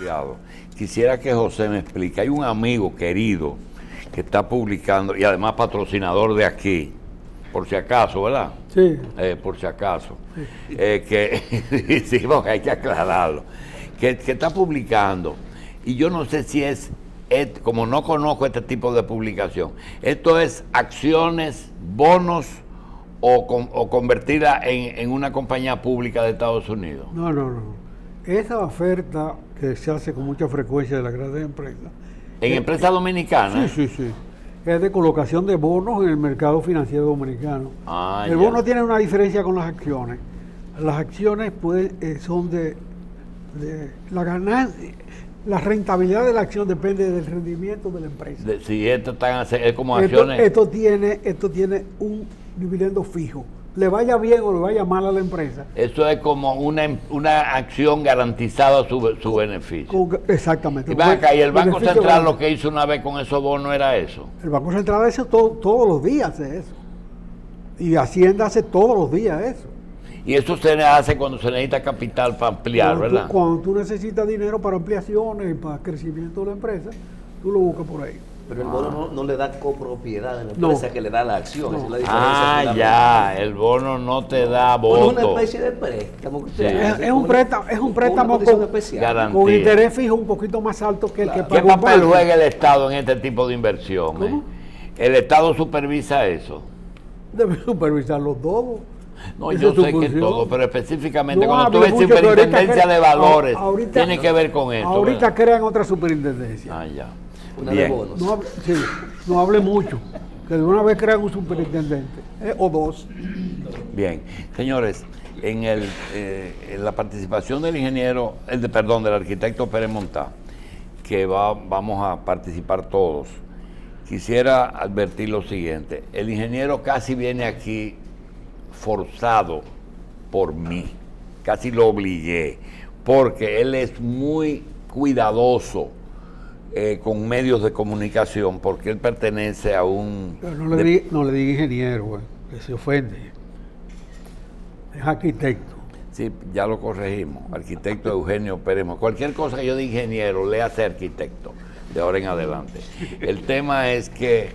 apropiado. Quisiera que José me explique. Hay un amigo querido que está publicando, y además patrocinador de aquí, por si acaso, ¿verdad? Sí. Por si acaso. Que sí, porque hay que aclararlo. Que está publicando, y yo no sé si como no conozco este tipo de publicación, esto es acciones, bonos o convertirla en una compañía pública de Estados Unidos. No. Esa oferta que se hace con mucha frecuencia de las grandes empresas. ¿En empresas dominicanas? Sí. Es de colocación de bonos en el mercado financiero dominicano. El bono tiene una diferencia con las acciones. Las acciones son de la ganancia. La rentabilidad de la acción depende del rendimiento de la empresa. Si esto es como acciones. Esto tiene un dividendo fijo. Le vaya bien o le vaya mal a la empresa. Eso es como una acción garantizada su beneficio. Exactamente. Y el Banco Central lo que hizo una vez con esos bonos era eso. El Banco Central hace todos los días hace eso. Y Hacienda hace todos los días eso. Y eso se hace cuando se necesita capital para ampliar, ¿verdad? Cuando tú necesitas dinero para ampliaciones y para crecimiento de la empresa, tú lo buscas por ahí. Pero el bono no le da copropiedad a la empresa que le da la acción. Esa es la diferencia. El bono no te da voto. Es una especie de préstamo. Sí. Es un préstamo con interés fijo un poquito más alto que el que paga. ¿Qué papel juega el Estado en este tipo de inversión? ¿Cómo? ¿El Estado supervisa eso? Debe supervisarlo todo. No, yo sé que todo, pero específicamente cuando tú ves superintendencia de valores, tiene que ver con eso. Ahorita crean otra superintendencia. Ya. Una de bonos. No hable mucho, que de una vez crean un superintendente, o dos. Bien, señores, en la participación del ingeniero, del arquitecto Pérez Montá, que vamos a participar todos, quisiera advertir lo siguiente: el ingeniero casi viene aquí forzado por mí, casi lo obligué, porque él es muy cuidadoso con medios de comunicación, porque él pertenece a un... Pero no le diga ingeniero, que se ofende. Es arquitecto. Sí, ya lo corregimos, arquitecto Eugenio Pérez. Cualquier cosa que yo diga ingeniero, le hace arquitecto, de ahora en adelante. El tema es que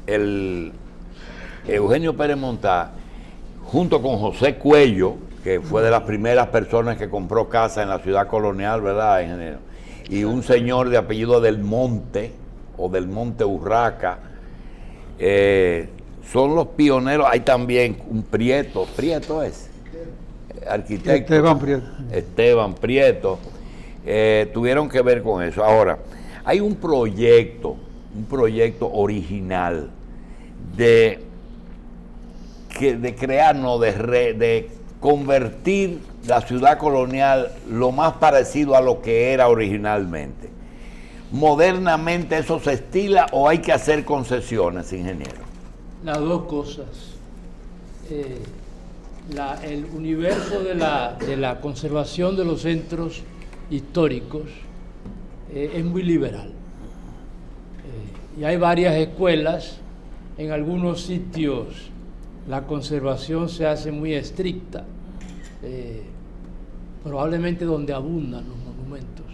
el Eugenio Pérez Montá, junto con José Cuello, que fue de las primeras personas que compró casa en la ciudad colonial, ¿verdad, ingeniero? Y un señor de apellido Del Monte, o Del Monte Urraca, son los pioneros. Hay también un Prieto es arquitecto. Esteban Prieto. Tuvieron que ver con eso. Ahora, hay un proyecto original de convertir la ciudad colonial lo más parecido a lo que era originalmente. ¿Modernamente eso se estila o hay que hacer concesiones, ingeniero? Las dos cosas. El universo de la conservación de los centros históricos es muy liberal. Y hay varias escuelas. En algunos sitios la conservación se hace muy estricta, probablemente donde abundan los monumentos.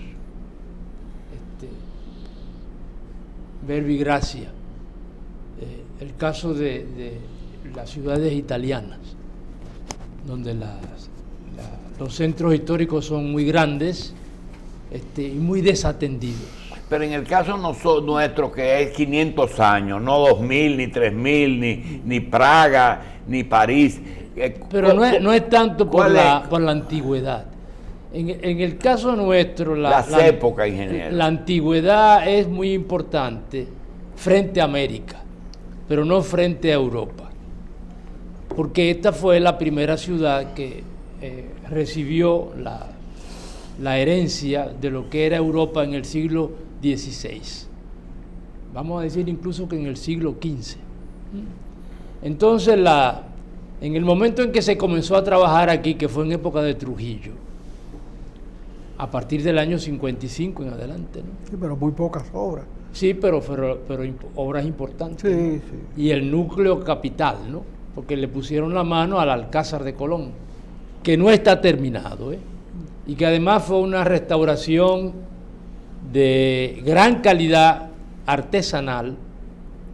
Verbi Gracia, el caso de las ciudades italianas, donde los centros históricos son muy grandes y muy desatendidos. Pero en el caso nuestro, que es 500 años, no 2000, ni 3000, ni Praga, ni París. Pero no es tanto por la antigüedad. En el caso nuestro, las épocas, ingeniero. La antigüedad es muy importante frente a América, pero no frente a Europa. Porque esta fue la primera ciudad que recibió la herencia de lo que era Europa en el siglo XVI. Vamos a decir incluso que en el siglo XV. Entonces, en el momento en que se comenzó a trabajar aquí, que fue en época de Trujillo, a partir del año 55 en adelante, ¿no? Sí, pero muy pocas obras. Sí, pero obras importantes. Sí, ¿no? sí. Y el núcleo capital, ¿no? Porque le pusieron la mano al Alcázar de Colón, que no está terminado, y que además fue una restauración de gran calidad artesanal,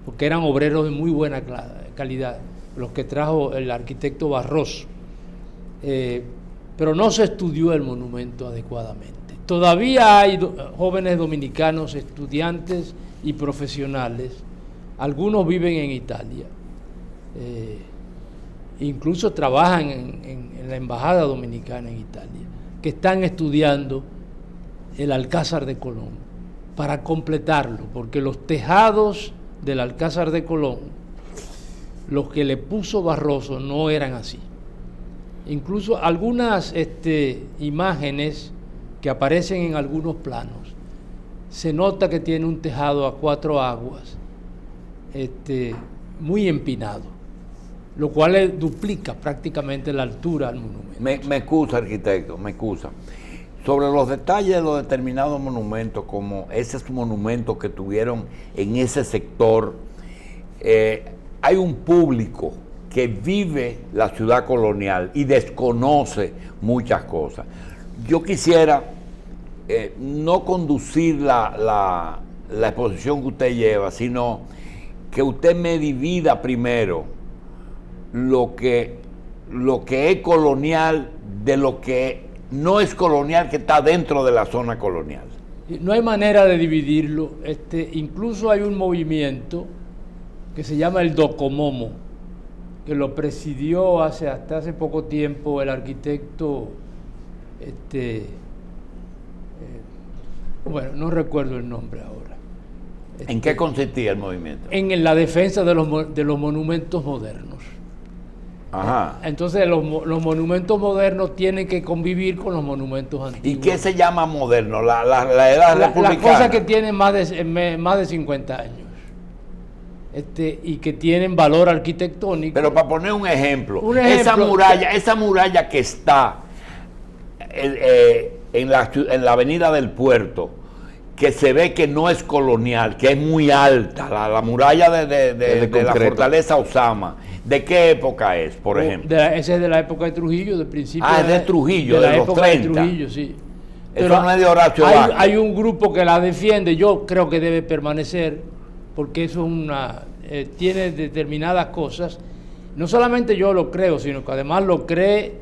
porque eran obreros de muy buena calidad, los que trajo el arquitecto Barroso, pero no se estudió el monumento adecuadamente. Todavía hay jóvenes dominicanos, estudiantes y profesionales, algunos viven en Italia, incluso trabajan en la embajada dominicana en Italia, que están estudiando el Alcázar de Colón para completarlo, porque los tejados del Alcázar de Colón, los que le puso Barroso, no eran así. Incluso algunas imágenes que aparecen en algunos planos, se nota que tiene un tejado a 4 aguas, muy empinado, lo cual le duplica prácticamente la altura al monumento. Me excusa, arquitecto, me excusa. Sobre los detalles de los determinados monumentos, como esos monumentos que tuvieron en ese sector, hay un público que vive la ciudad colonial y desconoce muchas cosas. Yo quisiera no conducir la exposición que usted lleva, sino que usted me divida primero lo que es colonial de lo que no es colonial, que está dentro de la zona colonial. No hay manera de dividirlo. Incluso hay un movimiento que se llama el Docomomo, que lo presidió hasta hace poco tiempo el arquitecto, bueno, no recuerdo el nombre ahora. ¿En qué consistía el movimiento? En la defensa de los monumentos modernos. Ajá. Entonces los monumentos modernos tienen que convivir con los monumentos antiguos. ¿Y qué se llama moderno? ¿La edad republicana? Las cosas que tienen más de 50 años. Y que tienen valor arquitectónico. Pero para poner un ejemplo, esa muralla que está en la avenida del Puerto, que se ve que no es colonial, que es muy alta, la muralla de la fortaleza Osama, ¿de qué época es, por ejemplo? Esa es de la época de Trujillo, del principio. Es de Trujillo, de los 30. De Trujillo, sí. Eso no es de Horacio Vázquez. Hay un grupo que la defiende, yo creo que debe permanecer, porque eso tiene determinadas cosas. No solamente yo lo creo, sino que además lo cree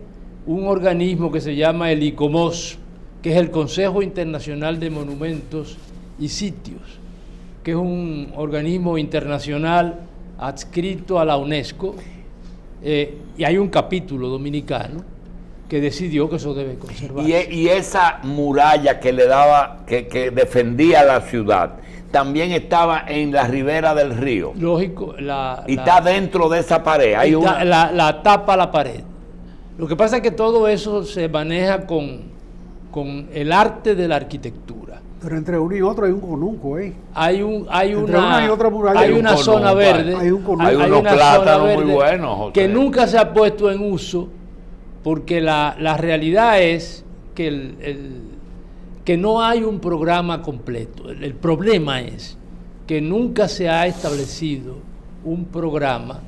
un organismo que se llama el ICOMOS, que es el Consejo Internacional de Monumentos y Sitios, que es un organismo internacional adscrito a la UNESCO, y hay un capítulo dominicano que decidió que eso debe conservarse. Y esa muralla que le daba, que defendía la ciudad, también estaba en la ribera del río. Lógico. Está dentro de esa pared. La tapa la pared. Lo que pasa es que todo eso se maneja con el arte de la arquitectura. Pero entre uno y otro hay un conuco, Hay una y otra muralla hay una zona verde. Hay unos plátanos muy buenos, José, que nunca se ha puesto en uso, porque la realidad es que no hay un programa completo. El problema es que nunca se ha establecido un programa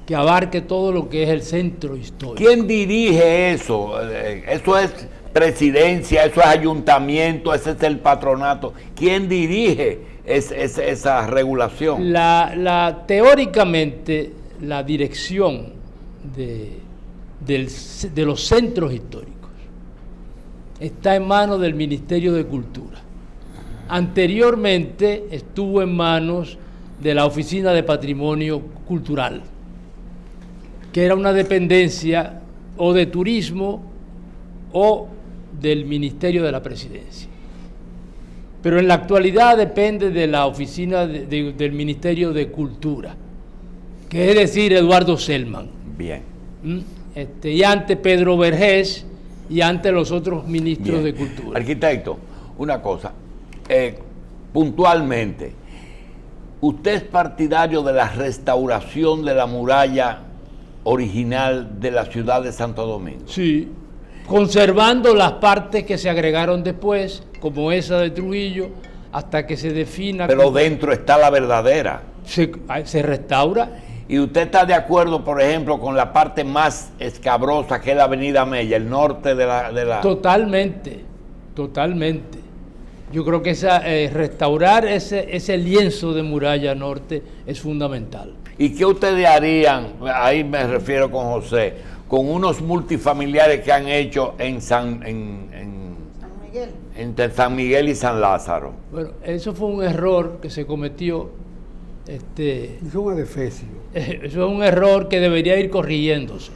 que abarque todo lo que es el centro histórico. ¿Quién dirige eso? Eso es presidencia, eso es ayuntamiento, ese es el patronato. ¿Quién dirige esa regulación? Teóricamente, la dirección de los centros históricos está en manos del Ministerio de Cultura. Anteriormente estuvo en manos de la Oficina de Patrimonio Cultural, que era una dependencia o de turismo o del Ministerio de la Presidencia. Pero en la actualidad depende de la Oficina del Ministerio de Cultura, que es decir, Eduardo Selman. Bien. Y ante Pedro Vergés y ante los otros ministros Bien. de Cultura. Arquitecto, una cosa, puntualmente, ¿usted es partidario de la restauración de la muralla original de la ciudad de Santo Domingo? Sí, conservando las partes que se agregaron después, como esa de Trujillo, hasta que se defina... Pero dentro está la verdadera. Se restaura. ¿Y usted está de acuerdo, por ejemplo, con la parte más escabrosa, que es la avenida Mella, el norte de la... Totalmente, totalmente. Yo creo que restaurar ese lienzo de muralla norte es fundamental. ¿Y qué ustedes harían, ahí me refiero con José, con unos multifamiliares que han hecho en entre San Miguel y San Lázaro? Bueno, eso fue un error que se cometió. Eso es un adefesio. Eso es un error que debería ir corrigiéndose.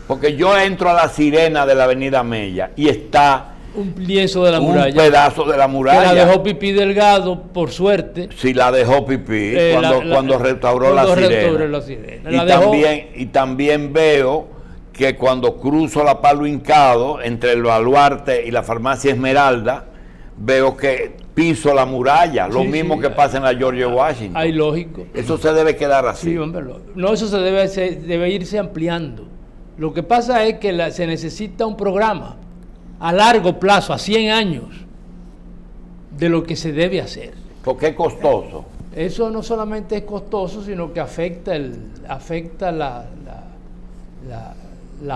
Porque yo entro a la Sirena de la Avenida Mella y está un lienzo de la muralla. Un pedazo de la muralla. Que la dejó Pipí Delgado, por suerte. Sí, la dejó Pipí cuando restauró la Sirena. Y también veo que cuando cruzo la Palo Hincado, entre el Baluarte y la Farmacia Esmeralda, veo que piso la muralla, lo mismo que pasa en la George Washington. Hay lógico. Eso se debe quedar así. Sí, hombre, no, eso debe irse ampliando. Lo que pasa es que se necesita un programa a largo plazo, a 100 años, de lo que se debe hacer. Porque es costoso. Eso no solamente es costoso, sino que afecta la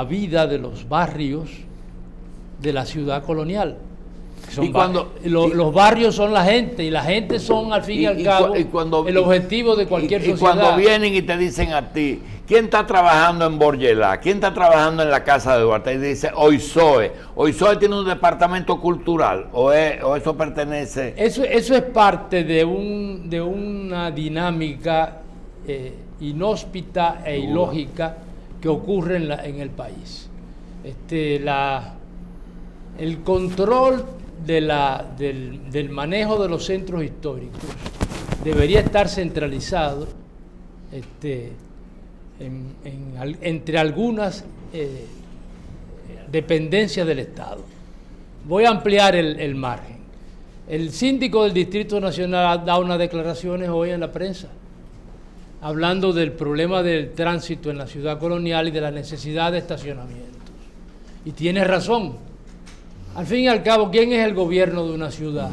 vida de los barrios de la ciudad colonial. Los barrios son la gente, y la gente son, al fin y al cabo, el objetivo de cualquier sociedad. Y cuando vienen y te dicen a ti, ¿quién está trabajando en Borgelá? ¿Quién está trabajando en la Casa de Duarte? Y dice, OISOE. ¿OISOE tiene un departamento cultural? ¿O eso pertenece? Eso es parte de una dinámica inhóspita e ilógica que ocurre en el país. El control del manejo de los centros históricos debería estar centralizado entre algunas dependencias del Estado. Voy a ampliar el margen. El síndico del Distrito Nacional ha dado unas declaraciones hoy en la prensa hablando del problema del tránsito en la ciudad colonial y de la necesidad de estacionamientos. Y tiene razón. Al fin y al cabo, ¿quién es el gobierno de una ciudad?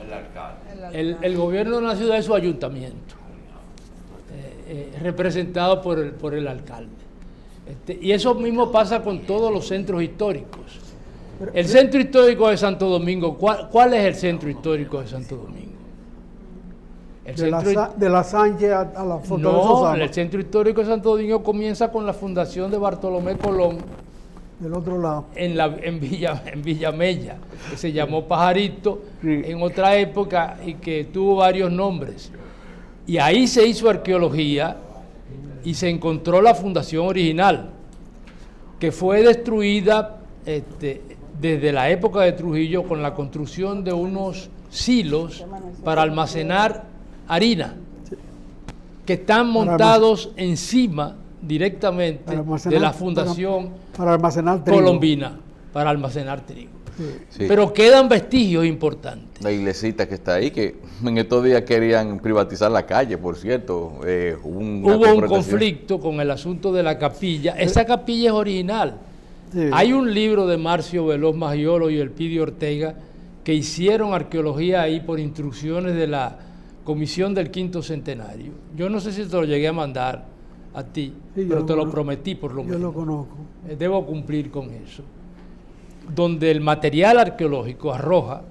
El alcalde. El gobierno de una ciudad es su ayuntamiento, representado por el alcalde. Y eso mismo pasa con todos los centros históricos. El centro histórico de Santo Domingo, ¿cuál es el centro histórico de Santo Domingo? De la Sánchez a la Fortaleza No, el centro histórico de Santo Domingo comienza con la fundación de Bartolomé Colón. Del otro lado. En Villa Mella, que se llamó Pajarito en otra época y que tuvo varios nombres. Y ahí se hizo arqueología y se encontró la fundación original, que fue destruida desde la época de Trujillo con la construcción de unos silos para almacenar harina, que están montados encima directamente de la fundación para almacenar trigo. Colombina, para almacenar trigo. Sí. Pero quedan vestigios importantes. La iglesita que está ahí, que en estos días querían privatizar la calle, por cierto. Hubo un conflicto con el asunto de la capilla. Esa capilla es original. Sí. Hay un libro de Marcio Veloz Magiolo y Elpidio Ortega que hicieron arqueología ahí por instrucciones de la Comisión del Quinto Centenario. Yo no sé si te lo llegué a mandar a ti, sí, pero te lo prometí por lo menos. Yo lo conozco. Debo cumplir con eso. Donde el material arqueológico arroja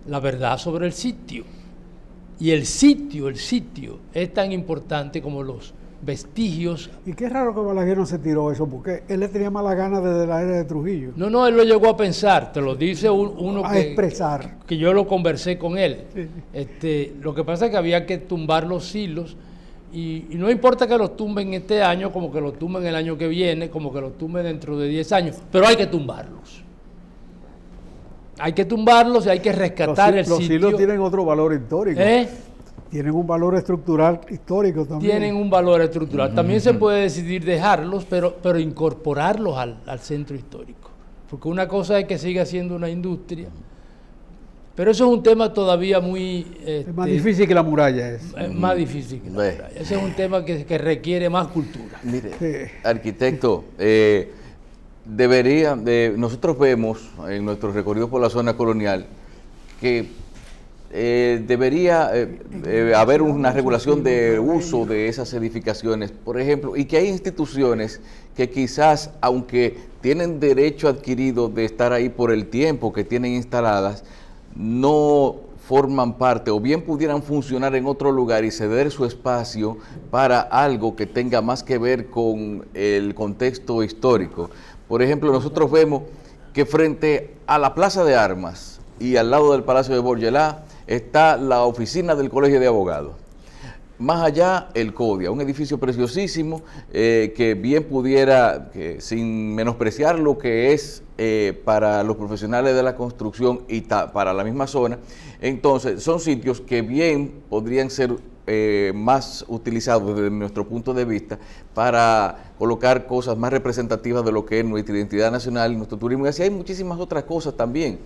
la verdad sobre el sitio. Y el sitio es tan importante como los vestigios. Y qué raro que Balaguer no se tiró eso, porque él le tenía mala gana desde la era de Trujillo. No, él lo llegó a pensar, te lo dice uno expresar. Que yo lo conversé con él. Sí. Lo que pasa es que había que tumbar los silos, y no importa que los tumben este año, como que los tumben el año que viene, como que los tumben dentro de 10 años, pero hay que tumbarlos. Hay que tumbarlos y hay que rescatar el sitio. Los silos tienen otro valor histórico. Tienen un valor estructural histórico también. Tienen un valor estructural. También se puede decidir dejarlos, pero incorporarlos al centro histórico. Porque una cosa es que siga siendo una industria, pero eso es un tema todavía muy... es más difícil que la muralla. Es más difícil que la muralla. Ese es un tema que requiere más cultura. Mire, arquitecto, nosotros vemos en nuestro recorrido por la zona colonial que debería haber una regulación de uso de esas edificaciones, por ejemplo, y que hay instituciones que quizás, aunque tienen derecho adquirido de estar ahí por el tiempo que tienen instaladas, no forman parte o bien pudieran funcionar en otro lugar y ceder su espacio para algo que tenga más que ver con el contexto histórico. Por ejemplo, nosotros vemos que frente a la Plaza de Armas y al lado del Palacio de Borgelá está la oficina del Colegio de Abogados. Más allá, el CODIA, un edificio preciosísimo que bien pudiera, sin menospreciar lo que es para los profesionales de la construcción y para la misma zona, entonces son sitios que bien podrían ser más utilizados desde nuestro punto de vista para colocar cosas más representativas de lo que es nuestra identidad nacional y nuestro turismo. Y así hay muchísimas otras cosas también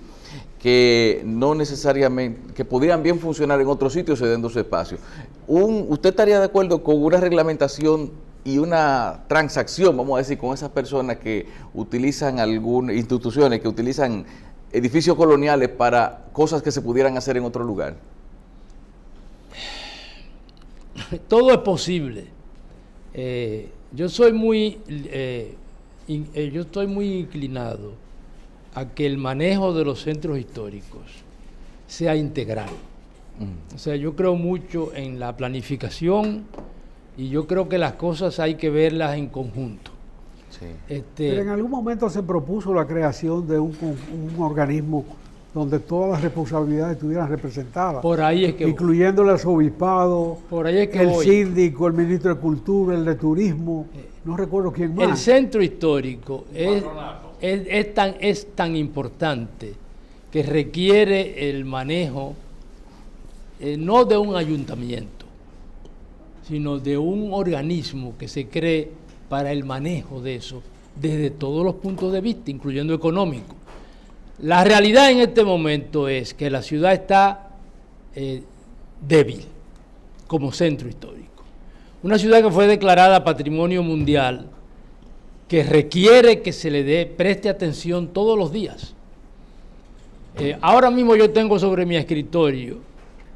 que no necesariamente, que podrían bien funcionar en otros sitios cediendo su espacio. ¿Usted estaría de acuerdo con una reglamentación y una transacción, vamos a decir, con esas personas que utilizan algunas instituciones, que utilizan edificios coloniales para cosas que se pudieran hacer en otro lugar? Todo es posible. Yo estoy muy inclinado a que el manejo de los centros históricos sea integral. O sea, yo creo mucho en la planificación y yo creo que las cosas hay que verlas en conjunto. Sí. Pero en algún momento se propuso la creación de un organismo donde todas las responsabilidades estuvieran representadas. Por ahí es que incluyendo el arzobispado, por ahí es que el síndico, el ministro de Cultura, el de Turismo, no recuerdo quién más. El centro histórico es tan importante que requiere el manejo no de un ayuntamiento, sino de un organismo que se cree para el manejo de eso desde todos los puntos de vista, incluyendo económico. La realidad en este momento es que la ciudad está débil como centro histórico. Una ciudad que fue declarada Patrimonio Mundial, que requiere que se le preste atención todos los días. Ahora mismo yo tengo sobre mi escritorio,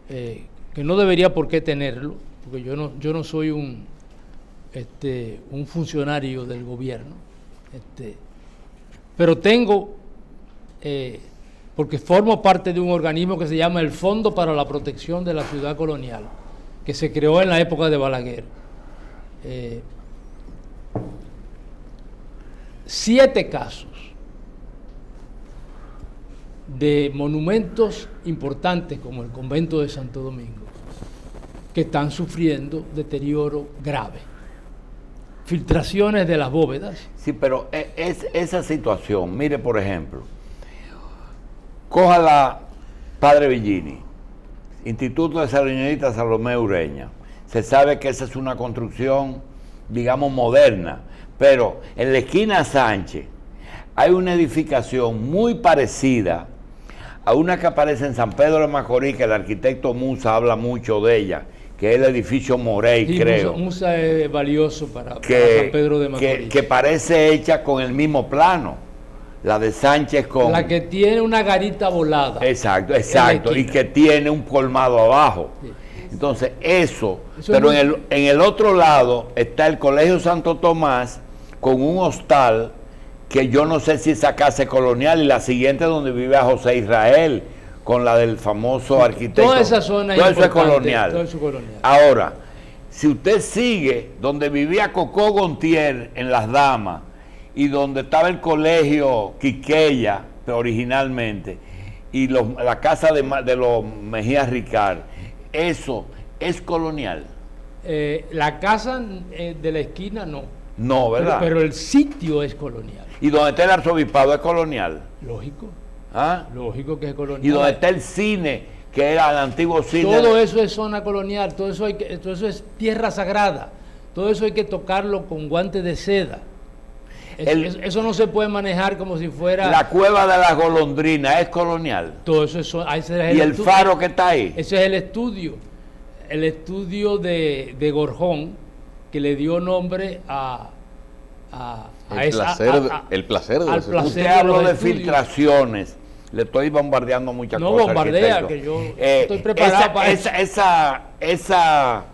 que no debería por qué tenerlo, porque yo no soy un funcionario del gobierno, pero tengo... porque formo parte de un organismo que se llama el Fondo para la Protección de la Ciudad Colonial, que se creó en la época de Balaguer. 7 casos de monumentos importantes como el Convento de Santo Domingo que están sufriendo deterioro grave, filtraciones de las bóvedas. Sí, pero esa situación, mire, por ejemplo, cójala Padre Villini, Instituto de Señorita Salomé Ureña. Se sabe que esa es una construcción, digamos, moderna, pero en la esquina Sánchez hay una edificación muy parecida a una que aparece en San Pedro de Macorís, que el arquitecto Musa habla mucho de ella, que es el edificio Morey, sí, creo. Musa es valioso para San Pedro de Macorís. Que parece hecha con el mismo plano. La de Sánchez con... La que tiene una garita volada. Exacto, y que tiene un colmado abajo. Sí. Entonces, eso pero en el otro lado está el Colegio Santo Tomás con un hostal que yo no sé si esa casa es colonial, y la siguiente donde vive a José Israel, con la del famoso arquitecto. Toda esa zona todo eso es colonial. Todo eso es colonial. Ahora, si usted sigue donde vivía Cocó Gontier en Las Damas, y donde estaba el colegio Quiqueya originalmente, y la casa de los Mejía Ricard, eso es colonial. La casa de la esquina no. No, ¿verdad? Pero el sitio es colonial. ¿Y donde está el arzobispado es colonial? Lógico. ¿Ah? Lógico que es colonial. ¿Y donde está el cine, que era el antiguo cine? Todo eso es zona colonial, todo eso es tierra sagrada, todo eso hay que tocarlo con guantes de seda. Eso no se puede manejar como si fuera... La cueva de las golondrinas es colonial. Todo eso es... ¿Y el faro que está ahí? Ese es el estudio de Gorjón, que le dio nombre el placer de los estudios. Usted habló de filtraciones. Le estoy bombardeando muchas cosas. No bombardea, que yo estoy preparado para eso. Esa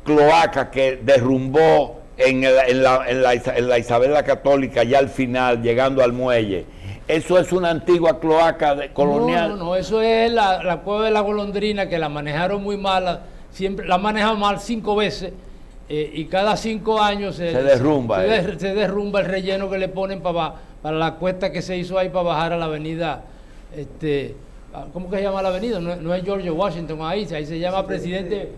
cloaca que derrumbó en la Isabel la Católica, ya al final, llegando al muelle, Eso es una antigua cloaca colonial. No, eso es la cueva de la Golondrina, que la manejaron muy mal, siempre la han manejado mal 5 veces, y cada 5 años se derrumba. Se derrumba el relleno que le ponen para la cuesta que se hizo ahí para bajar a la avenida, ¿cómo que se llama la avenida? No es George Washington, ahí se llama Presidente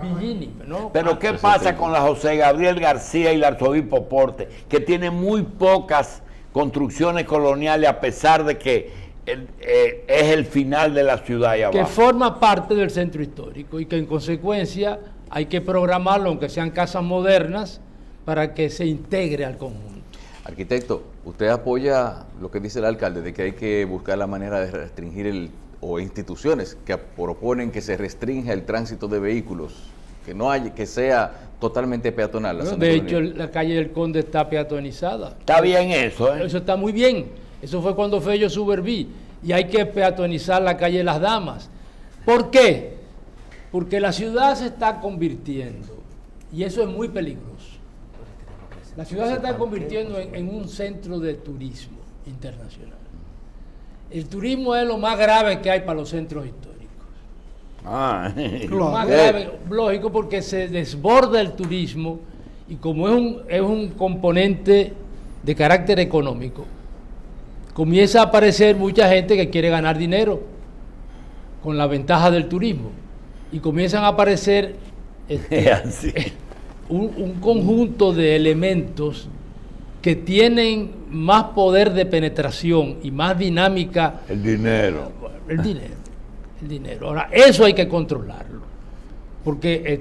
Villini, ¿no? Pero ¿qué pasa con la José Gabriel García y el arzobispo Porte, que tiene muy pocas construcciones coloniales a pesar de que es el final de la ciudad allá abajo? Que forma parte del centro histórico y que en consecuencia hay que programarlo, aunque sean casas modernas, para que se integre al conjunto. Arquitecto, ¿usted apoya lo que dice el alcalde de que hay que buscar la manera de restringir o instituciones que proponen que se restrinja el tránsito de vehículos, que sea totalmente peatonal? Bueno, de hecho, la calle del Conde está peatonizada. Está bien eso, ¿eh? Eso está muy bien. Eso fue cuando Fello Suberví. Y hay que peatonizar la calle de las Damas. ¿Por qué? Porque la ciudad se está convirtiendo, y eso es muy peligroso. La ciudad se está convirtiendo en un centro de turismo internacional. El turismo es lo más grave que hay para los centros históricos. Lo más grave, lógico, porque se desborda el turismo, y como es un componente de carácter económico, comienza a aparecer mucha gente que quiere ganar dinero con la ventaja del turismo, y comienzan a aparecer un conjunto de elementos que tienen más poder de penetración y más dinámica. El dinero. El dinero. Ahora, eso hay que controlarlo, porque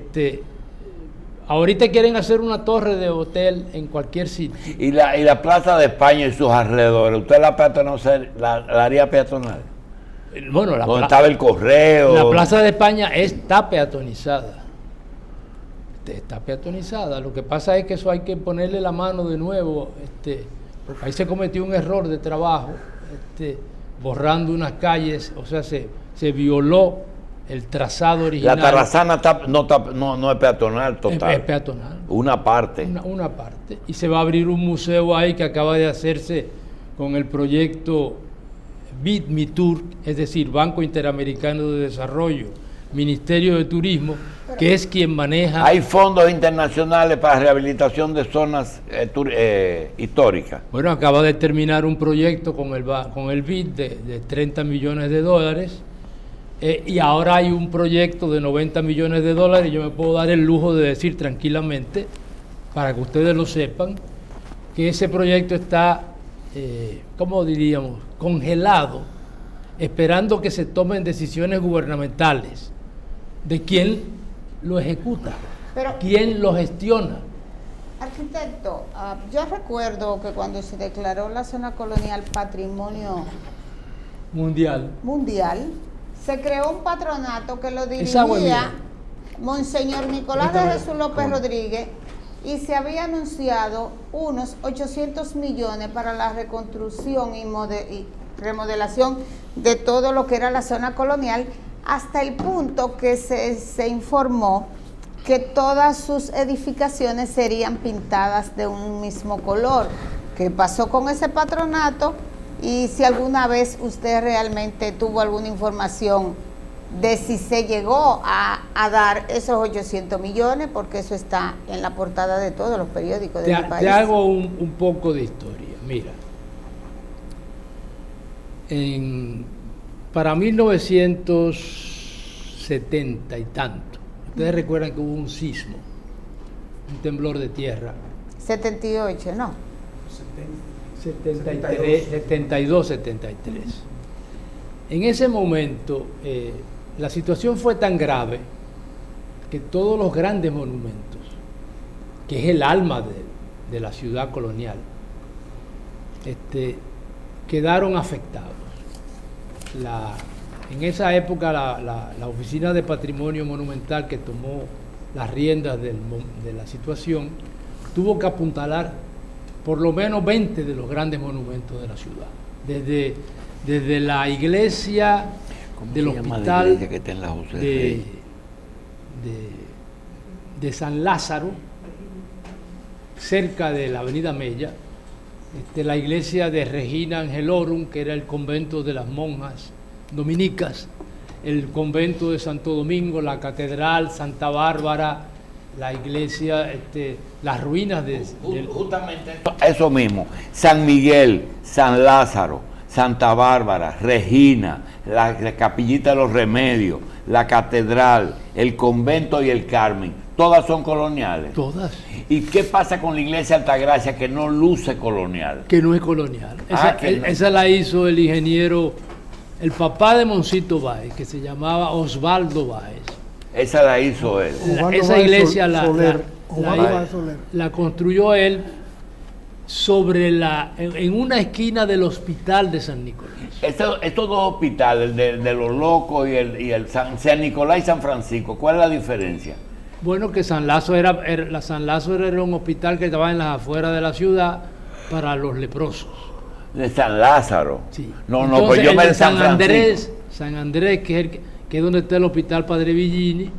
ahorita quieren hacer una torre de hotel en cualquier sitio. Y la Plaza de España y sus alrededores, ¿usted la haría peatonal? Bueno, donde estaba el correo. La Plaza de España está peatonizada. Está peatonizada. Lo que pasa es que eso hay que ponerle la mano de nuevo. Ahí se cometió un error de trabajo, borrando unas calles, o sea, se violó el trazado original. La Tarazana no es peatonal total. Es peatonal. Una parte. Una parte. Y se va a abrir un museo ahí que acaba de hacerse con el proyecto BID-MITUR, es decir, Banco Interamericano de Desarrollo, Ministerio de Turismo, que es quien maneja. Hay fondos internacionales para rehabilitación de zonas históricas. Bueno, acaba de terminar un proyecto con el BID de 30 millones de dólares, y ahora hay un proyecto de 90 millones de dólares, y yo me puedo dar el lujo de decir tranquilamente, para que ustedes lo sepan, que ese proyecto está, ¿cómo diríamos?, congelado, esperando que se tomen decisiones gubernamentales de quién lo ejecuta, quién lo gestiona. Arquitecto, yo recuerdo que cuando se declaró la zona colonial Patrimonio Mundial, se creó un patronato que lo dirigía Monseñor Nicolás de Jesús López Rodríguez, y se había anunciado unos 800 millones para la reconstrucción y remodelación de todo lo que era la zona colonial, hasta el punto que se informó que todas sus edificaciones serían pintadas de un mismo color. ¿Qué pasó con ese patronato? Y si alguna vez usted realmente tuvo alguna información de si se llegó a dar esos 800 millones, porque eso está en la portada de todos los periódicos de mi país. Te hago un poco de historia. Mira, para 1970 y tanto, ustedes recuerdan que hubo un sismo, un temblor de tierra. 78, ¿no? 72, 73. En ese momento, la situación fue tan grave que todos los grandes monumentos, que es el alma de la ciudad colonial, quedaron afectados. En esa época la Oficina de Patrimonio Monumental, que tomó las riendas de la situación, tuvo que apuntalar por lo menos 20 de los grandes monumentos de la ciudad. Desde la iglesia del hospital de San Lázaro, cerca de la avenida Mella, la iglesia de Regina Angelorum, que era el convento de las monjas dominicas, el convento de Santo Domingo, la catedral, Santa Bárbara, la iglesia, las ruinas justamente eso mismo, San Miguel, San Lázaro, Santa Bárbara, Regina, la Capillita de los Remedios, la catedral, el convento y el Carmen, todas son coloniales. Todas. ¿Y qué pasa con la iglesia Altagracia que no luce colonial? Que no es colonial. Esa la hizo el ingeniero, el papá de Moncito Báez, que se llamaba Osvaldo Báez. Esa la hizo él. Esa iglesia la construyó él en una esquina del hospital de San Nicolás. Estos dos hospitales, el de los locos y el San Nicolás y San Francisco, ¿cuál es la diferencia? Bueno, que San Lázaro era un hospital que estaba en las afueras de la ciudad para los leprosos. De San Lázaro. Sí. No, pues yo me de San Francisco. San Andrés, que es donde está el hospital Padre Villini,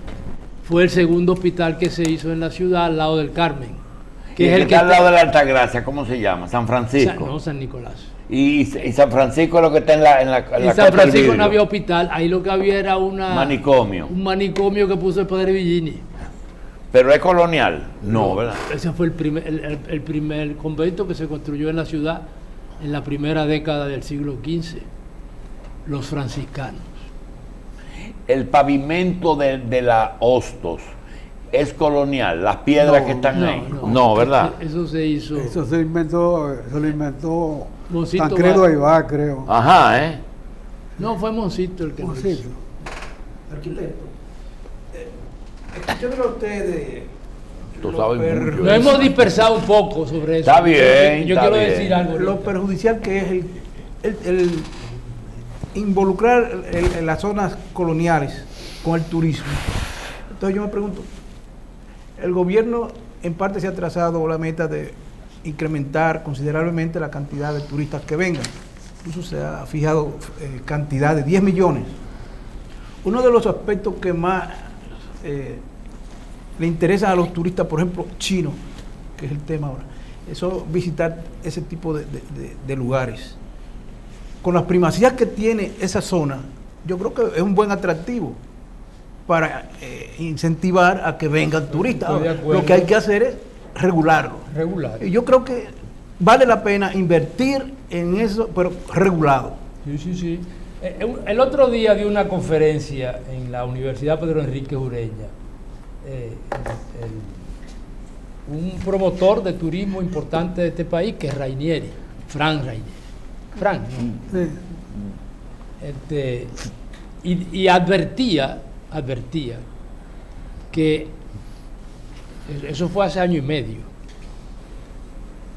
fue el segundo hospital que se hizo en la ciudad al lado del Carmen. Que es el que está al lado de la Altagracia, ¿cómo se llama? San Francisco. San Nicolás. Y San Francisco es lo que está en la San Francisco no había hospital, ahí lo que había era un manicomio que puso el Padre Villini. ¿Pero es colonial? No, ¿verdad? Ese fue el primer convento que se construyó en la ciudad en la primera década del siglo XV, los franciscanos. El pavimento de la Hostos es colonial, las piedras que están ahí. No, ¿verdad? Eso se hizo. Eso lo inventó Tancredo Aybar, creo. Ajá, No, fue Moncito el que lo hizo. Arquitecto, escuchándolo a ustedes, nos hemos dispersado un poco sobre eso. Está bien. Yo quiero decir algo. Lo perjudicial que es el involucrar en las zonas coloniales con el turismo. Entonces yo me pregunto, el gobierno en parte se ha trazado la meta de incrementar considerablemente la cantidad de turistas que vengan. Incluso se ha fijado cantidad de 10 millones. Uno de los aspectos que más le interesan a los turistas, por ejemplo, chinos, que es el tema ahora, eso, visitar ese tipo de lugares. Con las primacías que tiene esa zona, yo creo que es un buen atractivo para incentivar a que vengan turistas. Ahora, lo que hay que hacer es regularlo. Y yo creo que vale la pena invertir en eso, pero regulado. Sí. El otro día di una conferencia en la Universidad Pedro Enrique Ureña. Un promotor de turismo importante de este país, que es Frank Rainieri. Y advertía que eso fue hace año y medio,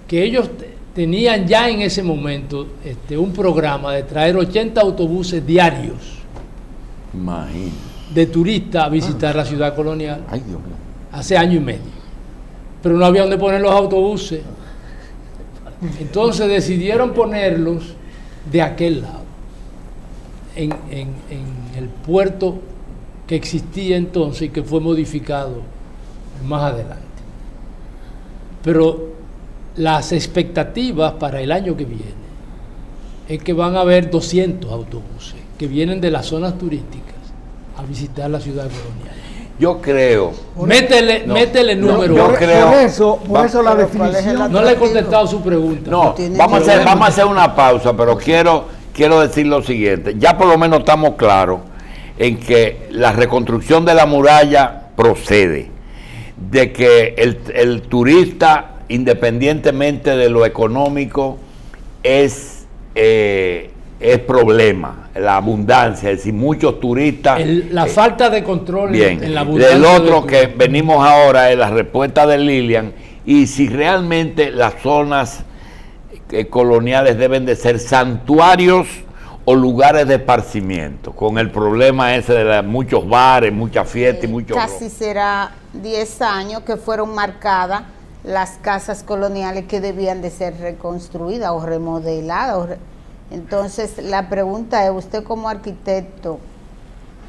que ellos tenían ya en ese momento un programa de traer 80 autobuses diarios de turistas a visitar la ciudad colonial. Ay, Dios mío. Hace año y medio, pero no había donde poner los autobuses. Entonces decidieron ponerlos de aquel lado, en el puerto que existía entonces y que fue modificado más adelante. Pero las expectativas para el año que viene es que van a haber 200 autobuses que vienen de las zonas turísticas a visitar la ciudad colonial. Yo creo. Métele número. Yo creo. Por eso la definición. No le he contestado su pregunta. No, vamos a hacer una pausa, pero quiero decir lo siguiente. Ya por lo menos estamos claros en que la reconstrucción de la muralla procede, de que el turista, independientemente de lo económico, es problema, la abundancia, es decir, muchos turistas. La falta de control bien, en la abundancia. El otro que venimos ahora es la respuesta de Lilian, y si realmente las zonas coloniales deben de ser santuarios o lugares de esparcimiento, con el problema ese de muchos bares, muchas fiestas y muchos... Casi será 10 años que fueron marcadas las casas coloniales que debían de ser reconstruidas o remodeladas. Entonces, la pregunta es, usted como arquitecto,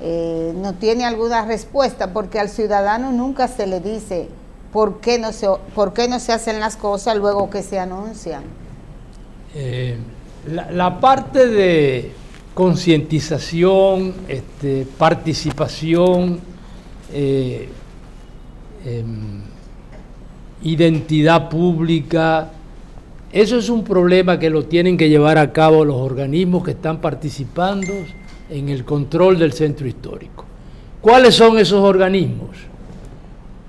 ¿no tiene alguna respuesta? Porque al ciudadano nunca se le dice por qué no se hacen las cosas luego que se anuncian. La parte de concientización, participación, identidad pública, eso es un problema que lo tienen que llevar a cabo los organismos que están participando en el control del centro histórico. ¿Cuáles son esos organismos?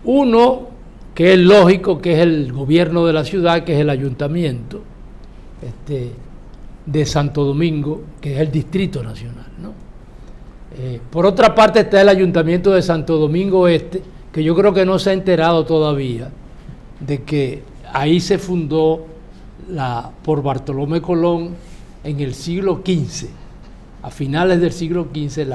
Uno, que es lógico, que es el gobierno de la ciudad, que es el ayuntamiento de Santo Domingo, que es el Distrito Nacional, ¿no? Por otra parte está el Ayuntamiento de Santo Domingo Este, que yo creo que no se ha enterado todavía de que ahí se fundó por Bartolomé Colón en el siglo XV, a finales del siglo XV,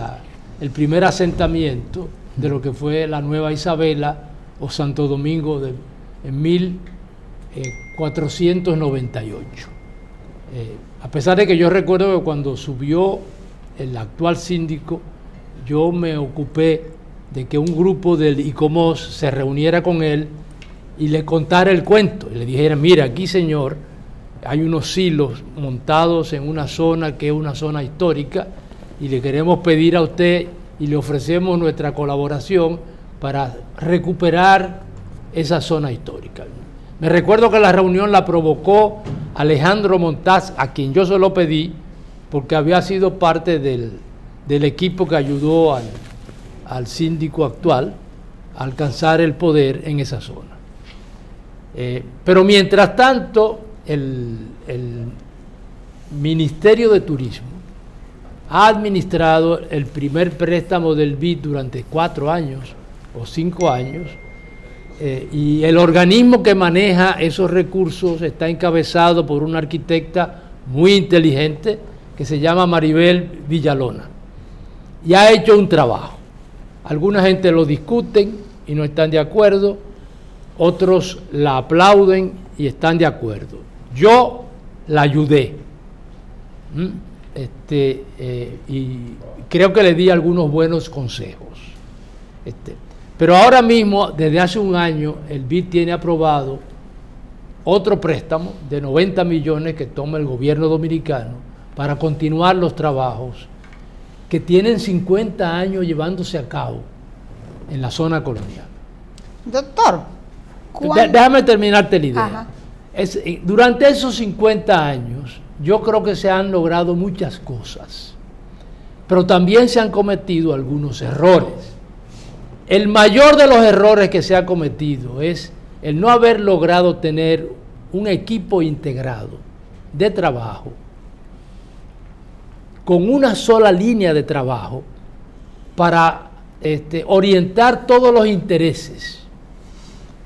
el primer asentamiento de lo que fue la Nueva Isabela o Santo Domingo en 1498. A pesar de que yo recuerdo que cuando subió el actual síndico, yo me ocupé de que un grupo del ICOMOS se reuniera con él y le contara el cuento, y le dijera, mira, aquí señor, hay unos silos montados en una zona que es una zona histórica, y le queremos pedir a usted y le ofrecemos nuestra colaboración para recuperar esa zona histórica. Me recuerdo que la reunión la provocó Alejandro Montaz, a quien yo se lo pedí, porque había sido parte del equipo que ayudó al síndico actual a alcanzar el poder en esa zona. Pero mientras tanto, el Ministerio de Turismo ha administrado el primer préstamo del BID durante 4 años o 5 años, y el organismo que maneja esos recursos está encabezado por una arquitecta muy inteligente que se llama Maribel Villalona, y ha hecho un trabajo. Alguna gente lo discuten y no están de acuerdo, otros la aplauden y están de acuerdo. Yo la ayudé, y creo que le di algunos buenos consejos. Pero ahora mismo, desde hace un año, el BID tiene aprobado otro préstamo de 90 millones que toma el gobierno dominicano para continuar los trabajos que tienen 50 años llevándose a cabo en la zona colonial. Doctor, déjame terminarte la idea. Ajá. Durante esos 50 años, yo creo que se han logrado muchas cosas, pero también se han cometido algunos errores. El mayor de los errores que se ha cometido es el no haber logrado tener un equipo integrado de trabajo con una sola línea de trabajo para orientar todos los intereses.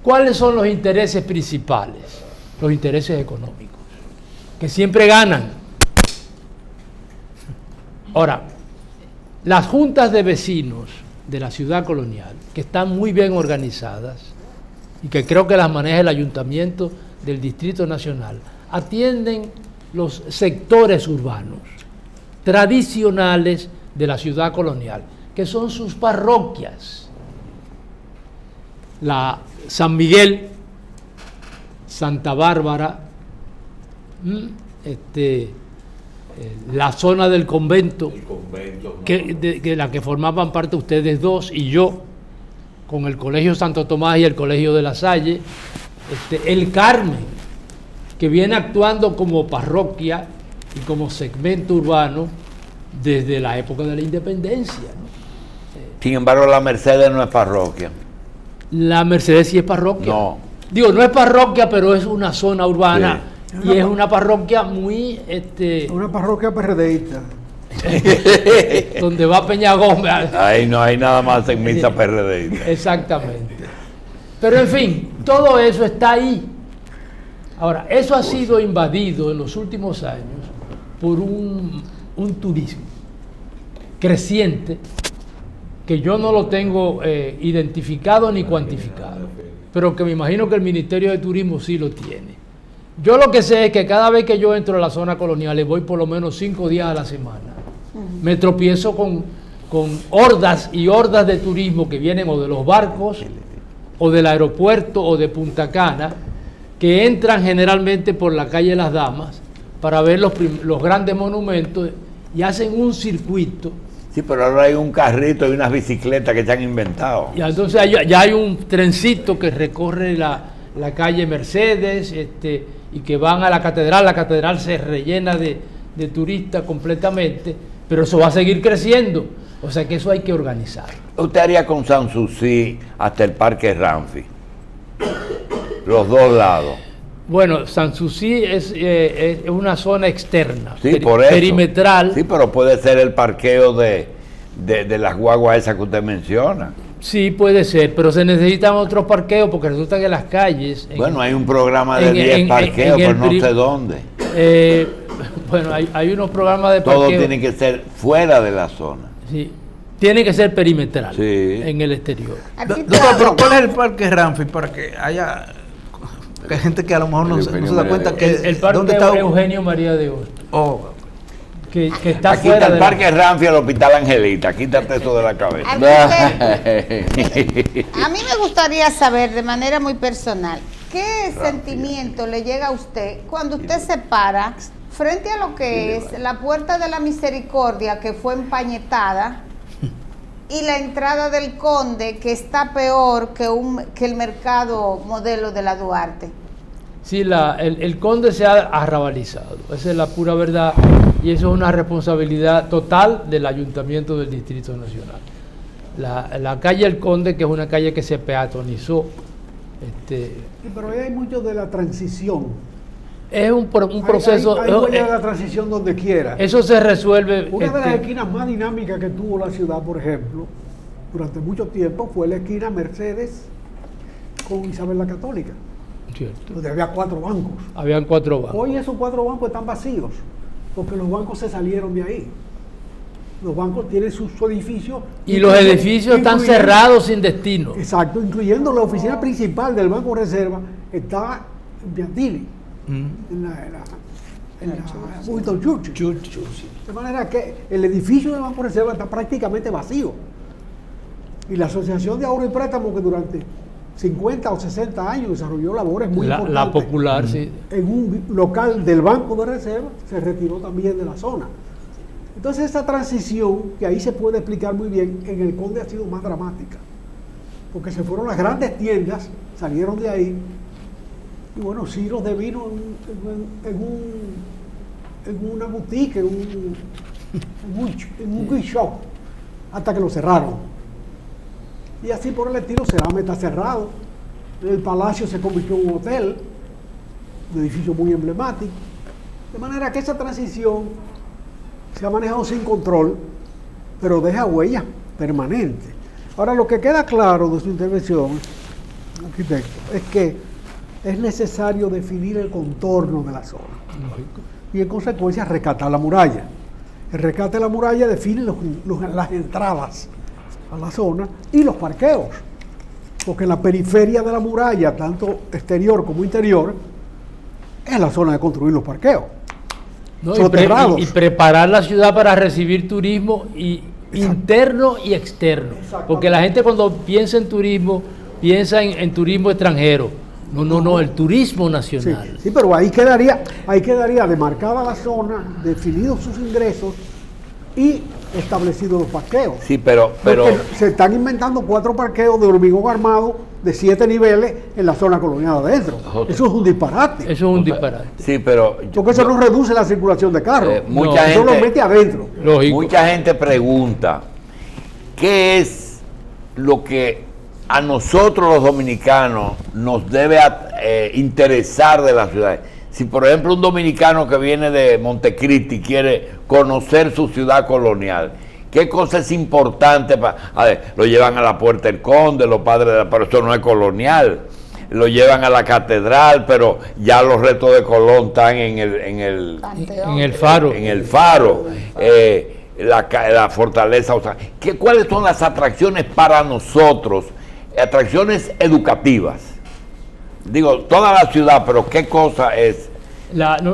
¿Cuáles son los intereses principales? Los intereses económicos, que siempre ganan. Ahora, las juntas de vecinos de la ciudad colonial, que están muy bien organizadas y que creo que las maneja el ayuntamiento del Distrito Nacional, atienden los sectores urbanos tradicionales de la ciudad colonial, que son sus parroquias. La San Miguel, Santa Bárbara, la zona del convento, de la que formaban parte ustedes dos y yo, con el Colegio Santo Tomás y el Colegio de la Salle, el Carmen, que viene actuando como parroquia y como segmento urbano desde la época de la independencia, ¿no? Sin embargo, la Mercedes no es parroquia. La Mercedes sí es parroquia. No. Digo, no es parroquia, pero es una zona urbana. Sí. Y es una parroquia muy... una parroquia PRDista. Donde va Peña Gómez. Ahí no hay nada más en misa PRDista. Exactamente. Pero en fin, todo eso está ahí. Ahora, eso ha sido invadido en los últimos años por un turismo creciente que yo no lo tengo identificado ni cuantificado, pero que me imagino que el Ministerio de Turismo sí lo tiene. Yo lo que sé es que cada vez que yo entro a la zona colonial, y voy por lo menos 5 días a la semana, me tropiezo con hordas y hordas de turismo que vienen o de los barcos, o del aeropuerto, o de Punta Cana, que entran generalmente por la calle Las Damas, para ver los grandes monumentos y hacen un circuito. Sí, pero ahora hay un carrito y unas bicicletas que se han inventado. Y entonces ya hay un trencito que recorre la calle Mercedes y que van a la catedral se rellena de turistas completamente, pero eso va a seguir creciendo, o sea que eso hay que organizar. ¿Usted haría con Sanssouci hasta el Parque Ramfi? Los dos lados. Bueno, Sanssouci es una zona externa, Sí, por eso. perimetral. Sí, pero puede ser el parqueo de las guaguas esas que usted menciona. Sí, puede ser, pero se necesitan otros parqueos porque resulta que las calles... Bueno, hay un programa de 10 parqueos, pero no sé dónde. Bueno, hay unos programas de parqueo. Todo tiene que ser fuera de la zona. Sí, tiene que ser perimetral, Sí. en el exterior. Doctor, pero ¿cuál es el parque Ramfi para que haya que hay gente que a lo mejor no se da cuenta que El parque dónde está Eugenio María de Hostos, Oh, que está Aquí fuera está el de Parque Ramfi, el Hospital Angelita. Quítate eso de la cabeza. A mí me gustaría saber de manera muy personal, ¿qué sentimiento le llega a usted cuando usted se para frente a lo que es la Puerta de la Misericordia, que fue empañetada, y la entrada del Conde, que está peor que el mercado modelo de la Duarte? Sí, el Conde se ha arrabalizado, esa es la pura verdad, y eso es una responsabilidad total del Ayuntamiento del Distrito Nacional. La calle El Conde, que es una calle que se peatonizó, Sí, pero ahí hay mucho de la transición. es un proceso... Hay huella de la transición donde quiera. Eso se resuelve... Una de las esquinas más dinámicas que tuvo la ciudad, por ejemplo, durante mucho tiempo, fue la esquina Mercedes con Isabel la Católica, Cierto. donde había 4 bancos. Habían 4 bancos. Hoy esos 4 bancos están vacíos, porque los bancos se salieron de ahí. Los bancos tienen sus edificios. Y los edificios están cerrados sin destino. Exacto, incluyendo la oficina principal del Banco Reserva, está en Piantini, en la Winston Churchill. De manera que el edificio del Banco Reserva está prácticamente vacío. Y la Asociación de Ahorro y Préstamo, que durante 50 o 60 años desarrolló labores muy importantes. La Popular, sí. En un local del Banco de Reserva, se retiró también de la zona. Entonces esa transición, que ahí se puede explicar muy bien, en el Conde ha sido más dramática, porque se fueron las grandes tiendas, salieron de ahí, y bueno, Ciro devino en una boutique, en un gift shop, hasta que lo cerraron. Y así por el estilo, Cerame está cerrado, el Palacio se convirtió en un hotel, un edificio muy emblemático, de manera que esa transición se ha manejado sin control, pero deja huellas permanentes. Ahora, lo que queda claro de su intervención, arquitecto, es que es necesario definir el contorno de la zona. Lógico. Y en consecuencia rescatar la muralla. El rescate de la muralla define las entradas a la zona y los parqueos. Porque en la periferia de la muralla, tanto exterior como interior, es la zona de construir los parqueos. ¿No? Y preparar la ciudad para recibir turismo interno y externo. Porque la gente cuando piensa en turismo, piensa en turismo extranjero. No, el turismo nacional. Sí, pero ahí quedaría demarcada la zona, definidos sus ingresos y establecidos los parqueos. Sí, pero se están inventando 4 parqueos de hormigón armado de 7 niveles en la zona colonial adentro. Eso es un disparate. Eso es un disparate. Sí, pero porque eso no reduce la circulación de carros. Eso lo mete adentro. Lógico. Mucha gente pregunta, ¿qué es lo que a nosotros los dominicanos nos debe interesar de las ciudades? Si por ejemplo un dominicano que viene de Montecristi quiere conocer su ciudad colonial, ¿qué cosa es importante? Lo llevan a la Puerta del Conde, los padres pero eso no es colonial. Lo llevan a la catedral, pero ya los restos de Colón están en el faro. En el faro. La fortaleza. O sea, ¿cuáles son las atracciones para nosotros? Atracciones educativas. Digo, toda la ciudad, pero ¿qué cosa es?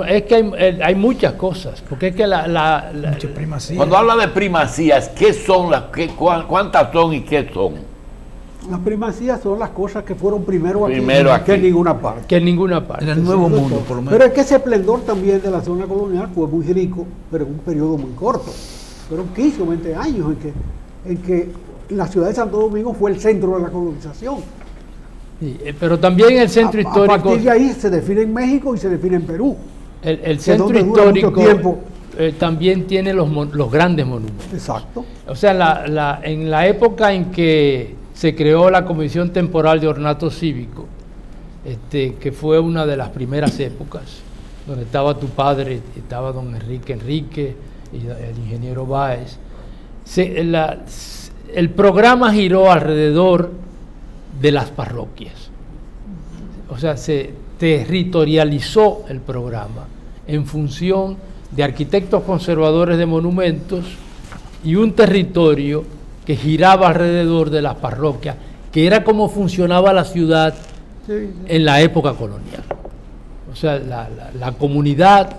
Es que hay muchas cosas, porque es que mucha primacía. Cuando habla de primacías, ¿qué son cuántas son y qué son? Las primacías son las cosas que fueron primero aquí, Aquí. que en ninguna parte. Que en ninguna parte. En el Nuevo Mundo, por lo menos. Pero es que ese esplendor también de la zona colonial fue muy rico, pero en un periodo muy corto. Fueron 15 o 20 años en que la ciudad de Santo Domingo fue el centro de la colonización. Sí, pero también el centro histórico. A partir de ahí se define en México y se define en Perú. El centro histórico también tiene los grandes monumentos. Exacto. O sea, en la época en que se creó la Comisión Temporal de Ornato Cívico, que fue una de las primeras épocas, donde estaba tu padre, estaba don Enrique y el ingeniero Báez, el programa giró alrededor de las parroquias. O sea, se territorializó el programa en función de arquitectos conservadores de monumentos y un territorio que giraba alrededor de las parroquias, que era como funcionaba la ciudad en la época colonial. O sea, la comunidad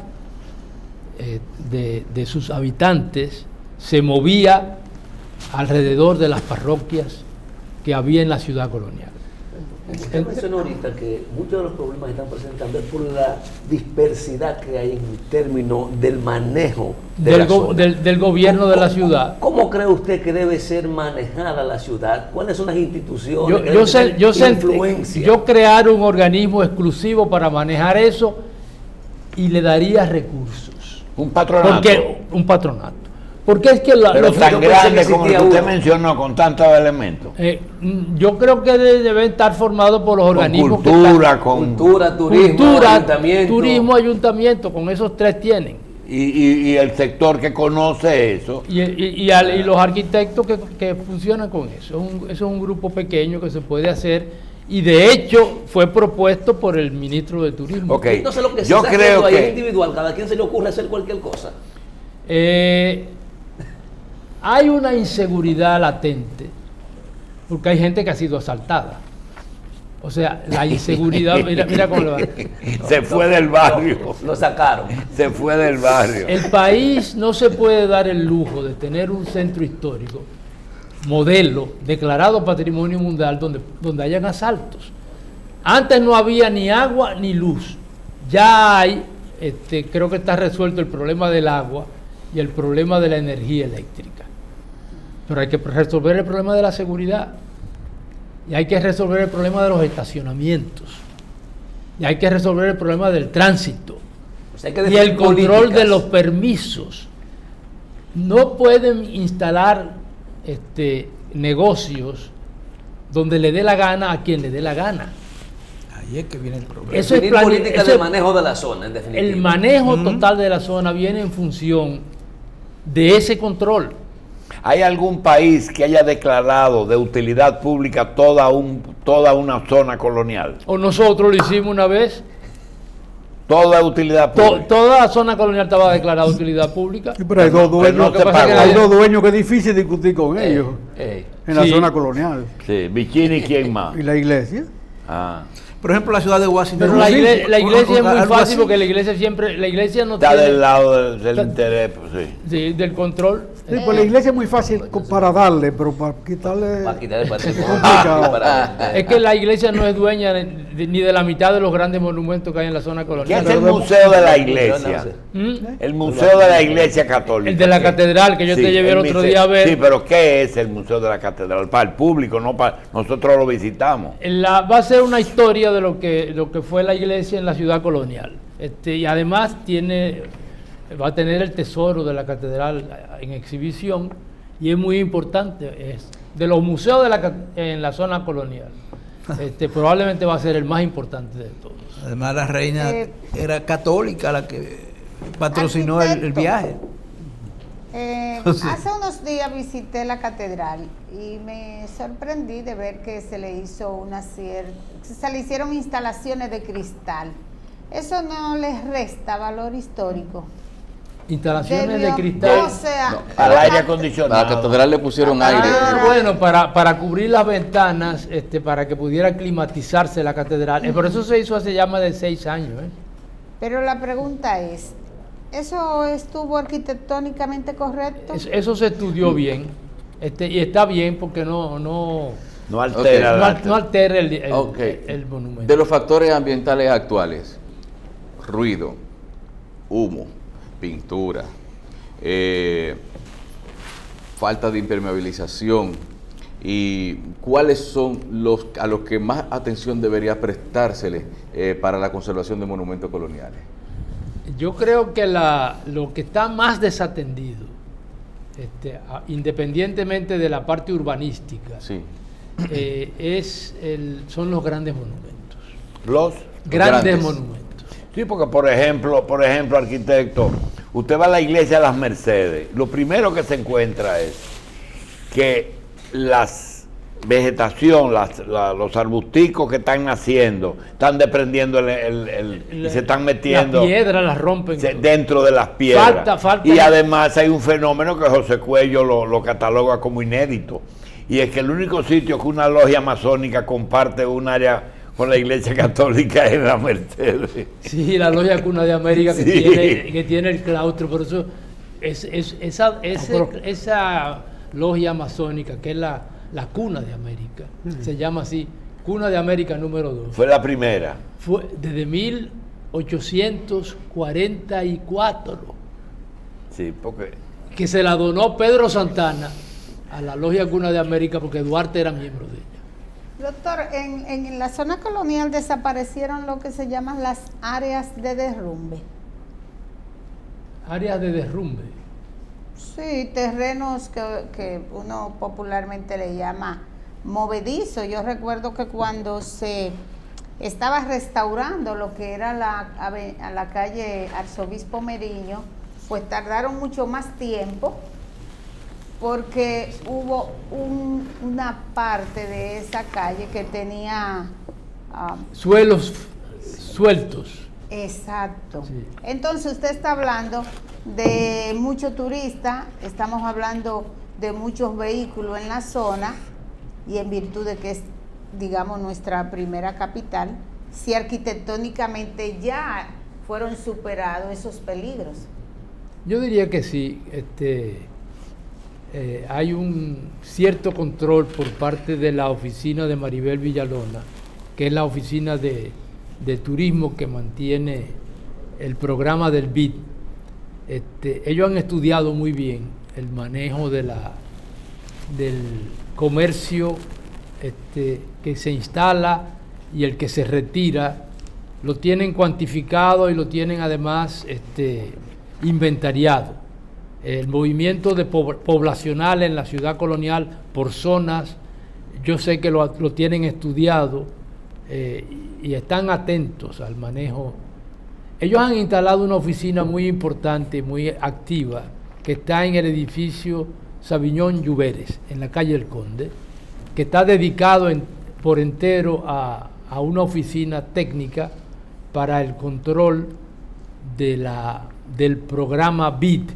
de sus habitantes se movía alrededor de las parroquias que había en la ciudad colonial. Usted mencionó ahorita que muchos de los problemas que están presentando es por la dispersidad que hay en términos del manejo del gobierno de la ciudad. ¿Cómo cree usted que debe ser manejada la ciudad? ¿Cuáles son las instituciones? Yo crear un organismo exclusivo para manejar eso y le daría recursos. Un patronato. Un patronato. Porque es que pero tan grande como el que usted mencionó, con tantos elementos. Yo creo que debe estar formado por los organismos cultura, turismo, ayuntamiento, con esos tres tienen. Y el sector que conoce eso. Y los arquitectos que funcionan con eso. Eso es un grupo pequeño que se puede hacer. Y de hecho fue propuesto por el ministro de Turismo. Okay. Entonces lo que yo creo que es individual, cada quien se le ocurre hacer cualquier cosa. Hay una inseguridad latente, porque hay gente que ha sido asaltada. O sea, la inseguridad, mira cómo lo va. Se fue del barrio. Lo sacaron. Se fue del barrio. El país no se puede dar el lujo de tener un centro histórico, modelo, declarado Patrimonio Mundial, donde hayan asaltos. Antes no había ni agua ni luz. Ya hay, creo que está resuelto el problema del agua y el problema de la energía eléctrica. Pero hay que resolver el problema de la seguridad. Y hay que resolver el problema de los estacionamientos. Y hay que resolver el problema del tránsito. Y el control de los permisos. No pueden instalar negocios donde le dé la gana a quien le dé la gana. Ahí es que viene el problema. Eso es política de manejo de la zona, en definitiva. El manejo total de la zona viene en función de ese control. ¿Hay algún país que haya declarado de utilidad pública toda una zona colonial? O nosotros lo hicimos una vez. Toda utilidad pública. Toda la zona colonial estaba declarada de utilidad pública. Sí, pero hay dos dueños, hay dos dueños que es difícil discutir con ellos en la zona colonial. Sí, Bikini, ¿quién más? ¿Y la iglesia? Por ejemplo, la ciudad de Washington. Pero la iglesia es muy fácil porque la iglesia no está del lado del interés, pues, sí, del control. Sí, pues la iglesia es muy fácil para darle, pero para quitarle es complicado. Es que la iglesia no es dueña ni de la mitad de los grandes monumentos que hay en la zona colonial. ¿Qué es el museo de la iglesia? El museo de la iglesia católica. El de la catedral que yo te llevé el otro día a ver. Sí, pero ¿qué es el museo de la catedral? Para el público, no para nosotros lo visitamos. Va a ser una historia de lo que fue la iglesia en la ciudad colonial. Y además va a tener el tesoro de la catedral en exhibición y es muy importante. Es de los museos en la zona colonial. Probablemente va a ser el más importante de todos. Además, la reina era católica la que patrocinó el viaje. Hace unos días visité la catedral y me sorprendí de ver que se le hicieron instalaciones de cristal. Eso no les resta valor histórico. Instalaciones de cristal. Al aire acondicionado. A la catedral le pusieron aire. Bueno, para cubrir las ventanas, para que pudiera climatizarse la catedral. Por eso se hizo hace ya más de 6 años. Pero la pregunta es, ¿eso estuvo arquitectónicamente correcto? Eso se estudió bien. Y está bien porque no No altera, no altera Okay. el monumento. De los factores ambientales actuales, ruido, humo, pintura, falta de impermeabilización, y cuáles son a los que más atención debería prestársele para la conservación de monumentos coloniales. Yo creo que lo que está más desatendido, independientemente de la parte urbanística, Sí. Son los grandes monumentos. Los Grandes monumentos. Sí, porque por ejemplo, arquitecto, usted va a la iglesia de las Mercedes, lo primero que se encuentra es que las vegetación, los arbusticos que están naciendo, están desprendiendo y se están metiendo. Las piedras las rompen. Dentro de las piedras. Falta. Y además hay un fenómeno que José Cuello lo cataloga como inédito. Y es que el único sitio que una logia masónica comparte un área con la Iglesia Católica es la Mercedes. Sí, la logia Cuna de América Sí. que tiene el claustro, por eso esa logia masónica, que es la Cuna de América, se llama así, Cuna de América número 2. Fue la primera. Fue desde 1844, Sí, porque que se la donó Pedro Santana a la logia Cuna de América porque Duarte era miembro de ella. Doctor, en la zona colonial desaparecieron lo que se llaman las áreas de derrumbe. Áreas de derrumbe. Sí, terrenos que uno popularmente le llama movedizo. Yo recuerdo que cuando se estaba restaurando lo que era la calle Arzobispo Meriño, pues tardaron mucho más tiempo porque hubo una parte de esa calle que tenía suelos sueltos. Exacto. Sí. Entonces usted está hablando de mucho turista, estamos hablando de muchos vehículos en la zona, y en virtud de que es, digamos, nuestra primera capital, si arquitectónicamente ya fueron superados esos peligros. Yo diría que sí. Hay un cierto control por parte de la oficina de Maribel Villalona, que es la oficina de turismo que mantiene el programa del BID. Ellos han estudiado muy bien el manejo del comercio que se instala y el que se retira. Lo tienen cuantificado y lo tienen además inventariado. El movimiento poblacional en la ciudad colonial por zonas, yo sé que lo tienen estudiado y están atentos al manejo. Ellos han instalado una oficina muy importante, muy activa, que está en el edificio Saviñón Lluveres, en la calle El Conde, que está dedicado por entero a una oficina técnica para el control del programa BID.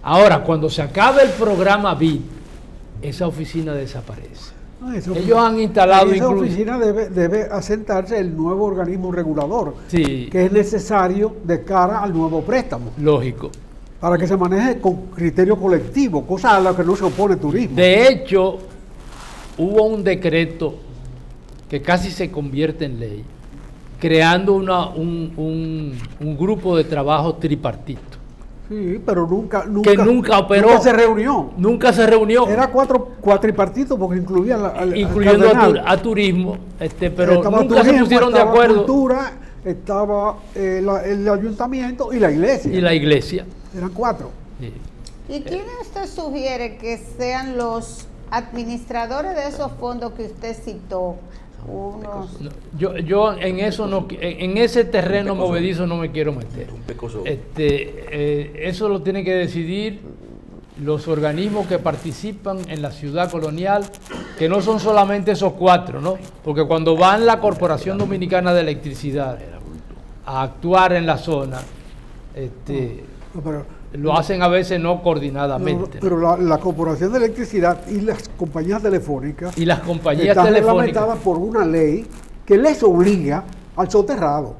Ahora, cuando se acabe el programa BID, esa oficina desaparece. Ellos han instalado esa oficina debe asentarse el nuevo organismo regulador, sí, que es necesario de cara al nuevo préstamo. Lógico. Para que se maneje con criterio colectivo, cosa a la que no se opone turismo. De hecho, hubo un decreto que casi se convierte en ley, creando un grupo de trabajo tripartito. Sí, pero nunca operó. Nunca se reunió. Nunca se reunió. Era cuatripartito porque incluía incluyendo a turismo, pero estaba nunca turismo, se pusieron de acuerdo. Cultura, estaba el ayuntamiento y la iglesia. Eran 4. Sí. ¿Y quién usted sugiere que sean los administradores de esos fondos que usted citó? Yo en eso en ese terreno movedizo no me quiero meter. Eso lo tienen que decidir los organismos que participan en la ciudad colonial, que no son solamente esos 4, ¿no? Porque cuando van la Corporación Dominicana de Electricidad a actuar en la zona, lo hacen a veces no coordinadamente. Pero la Corporación de Electricidad y las compañías telefónicas están reglamentadas por una ley que les obliga al soterrado.